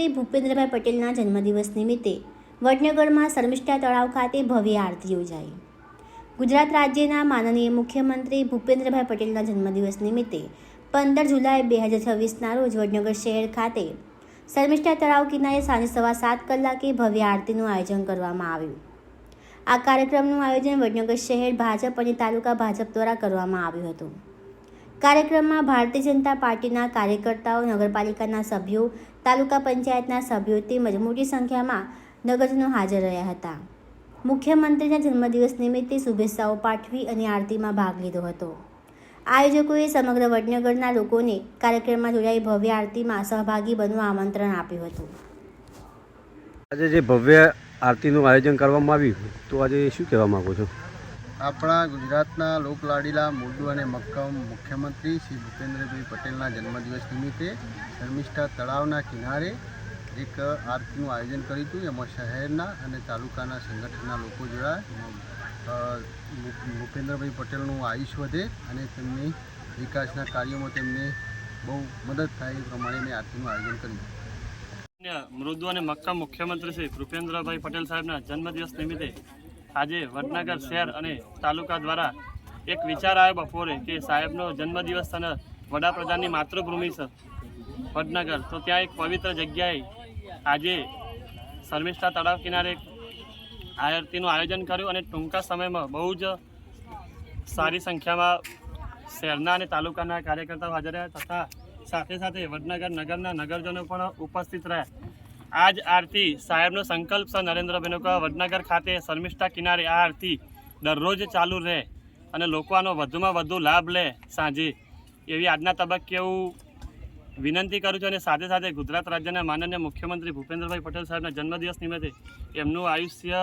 મુખ્યમંત્રી ભૂપેન્દ્રભાઈ પટેલના જન્મદિવસ નિમિત્તે વડનગરમાં શર્મિષ્ઠા તળાવ ખાતે ભવ્ય આરતી યોજાઈ। ગુજરાત રાજ્યના માનનીય મુખ્યમંત્રી ભૂપેન્દ્રભાઈ પટેલના જન્મદિવસ નિમિત્તે 15 જુલાઈ 2026ના રોજ વડનગર શહેર ખાતે શર્મિષ્ઠા તળાવ કિનારે સાંજે 7:15 કલાકે ભવ્ય આરતીનું આયોજન કરવામાં આવ્યું। આ કાર્યક્રમનું આયોજન વડનગર શહેર ભાજપ અને તાલુકા ભાજપ દ્વારા કરવામાં આવ્યું હતું। કાર્યક્રમમાં ભારતીય જનતા પાર્ટીના કાર્યકર્તાઓ, નગરપાલિકાના સભ્યો, તાલુકા પંચાયતના સભ્યો તેમજ મોટી સંખ્યામાં નગરજનો હાજર રહ્યા હતા। મુખ્યમંત્રીના જન્મદિવસ નિમિત્તે શુભેચ્છાઓ પાઠવી અને આરતીમાં ભાગ લીધો હતો। આયોજકોએ સમગ્ર વડનગરના લોકોને કાર્યક્રમમાં જોડાઈ ભવ્ય આરતીમાં સહભાગી બનવા આમંત્રણ આપ્યું હતું। આજે જે ભવ્ય આરતીનું આયોજન કરવામાં આવ્યું તો આજે શું કહેવા માંગો છો? આપણા ગુજરાતના લોકલાડીલા મોદુ અને મક્કમ મુખ્યમંત્રી શ્રી ભૂપેન્દ્રભાઈ પટેલના જન્મદિવસ નિમિત્તે શર્મિષ્ઠા તળાવના કિનારે એક આરતીનું આયોજન કર્યું હતું। એમાં શહેરના અને તાલુકાના સંગઠનના લોકો જોડાયા। ભૂપેન્દ્રભાઈ પટેલનું આયુષ્ય વધે અને તેમની વિકાસના કાર્યોમાં તેમને બહુ મદદ થાય એ પ્રમાણે મેં આરતીનું આયોજન કર્યું। મૃદુ અને મક્કમ મુખ્યમંત્રી શ્રી ભૂપેન્દ્રભાઈ પટેલ સાહેબના જન્મદિવસ નિમિત્તે આજે વડનગર શહેર અને તાલુકા દ્વારા એક વિચાર આવ્યો બપોરે કે સાહેબનો જન્મદિવસ અને વડાપ્રધાનની માતૃભૂમિ છે વડનગર, તો ત્યાં એક પવિત્ર જગ્યાએ આજે શર્મિષ્ઠા તળાવ કિનારે આરતીનું આયોજન કર્યું અને ટૂંકા સમયમાં બહુ જ સારી સંખ્યામાં શહેરના અને તાલુકાના કાર્યકર્તાઓ હાજર રહ્યા તથા સાથે સાથે વડનગર નગરના નગરજનો પણ ઉપસ્થિત રહ્યા। આજ આરતી સાહેબનો સંકલ્પ છે નરેન્દ્રભાઈનો કે વડનગર ખાતે શર્મિષ્ઠા કિનારે આ આરતી દરરોજ ચાલુ રહે અને લોકો આનો વધુમાં વધુ લાભ લે સાંજે, એવી આજના તબક્કે હું વિનંતી કરું છું। અને સાથે સાથે ગુજરાત રાજ્યના માનનીય મુખ્યમંત્રી ભૂપેન્દ્રભાઈ પટેલ સાહેબના જન્મદિવસ નિમિત્તે એમનું આયુષ્ય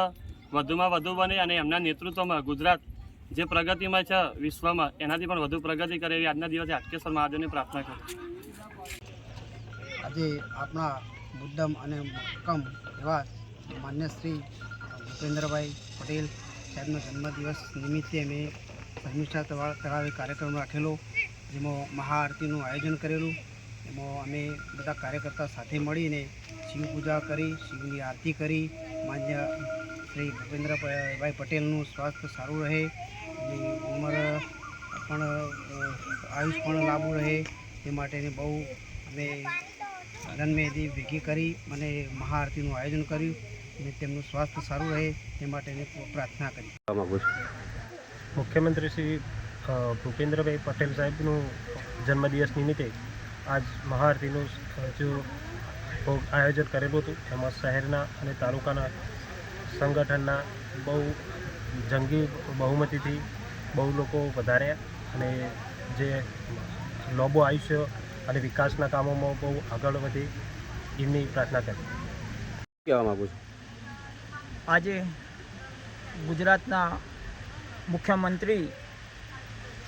વધુમાં વધુ બને અને એમના નેતૃત્વમાં ગુજરાત જે પ્રગતિમાં છે વિશ્વમાં એનાથી પણ વધુ પ્રગતિ કરે એવી આજના દિવસે હાટકેશ્વર મહાદેવની પ્રાર્થના કરું છું। આજે આપણા મુદ્દમ અને મક્કમ એવા માન્ય શ્રી ભૂપેન્દ્રભાઈ પટેલ સાહેબનો જન્મદિવસ નિમિત્તે અમે શર્મિષ્ઠા તળાવે કાર્યક્રમ રાખેલો, જેમાં મહાઆરતીનું આયોજન કરેલું। એમાં અમે બધા કાર્યકર્તા સાથે મળીને શિવ પૂજા કરી, શિવની આરતી કરી, માન્ય શ્રી ભૂપેન્દ્રભાઈ પટેલનું સ્વાસ્થ્ય સારું રહે અને ઉંમર પણ આયુષ પણ લાંબુ રહે તે માટેને બહુ અમે ધનમેદી ભેગી કરી અને મહાઆરતીનું આયોજન કર્યું અને તેમનું સ્વાસ્થ્ય સારું રહે તે માટેની પ્રાર્થના કરી। મુખ્યમંત્રી શ્રી ભૂપેન્દ્રભાઈ પટેલ સાહેબનું જન્મદિવસ નિમિત્તે આજ મહાઆરતીનું જો આયોજન કરેલું હતું, એમાં શહેરના અને તાલુકાના સંગઠનના બહુ જંગી બહુમતીથી બહુ લોકો વધાર્યા અને જે લાંબુ આયુષ્ય અને વિકાસના કામોમાં બહુ આગળ વધે એમની પ્રાર્થના કરી। કહેવા માગું છું? આજે ગુજરાતના મુખ્યમંત્રી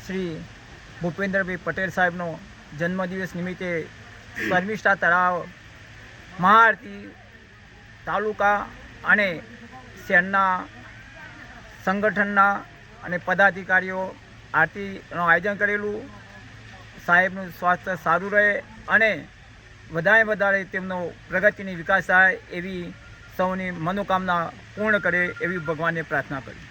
શ્રી ભૂપેન્દ્રભાઈ પટેલ સાહેબનો જન્મદિવસ નિમિત્તે શર્મિષ્ઠા તળાવ મહાઆરતી તાલુકા અને શહેરના સંગઠનના અને પદાધિકારીઓ આરતીનું આયોજન કરેલું। સાહેબનું સ્વાસ્થ્ય સારું રહે અને વધારે તેમનો પ્રગતિની વિકાસ થાય એવી સૌની મનોકામના પૂર્ણ કરે એવી ભગવાનને પ્રાર્થના કરી।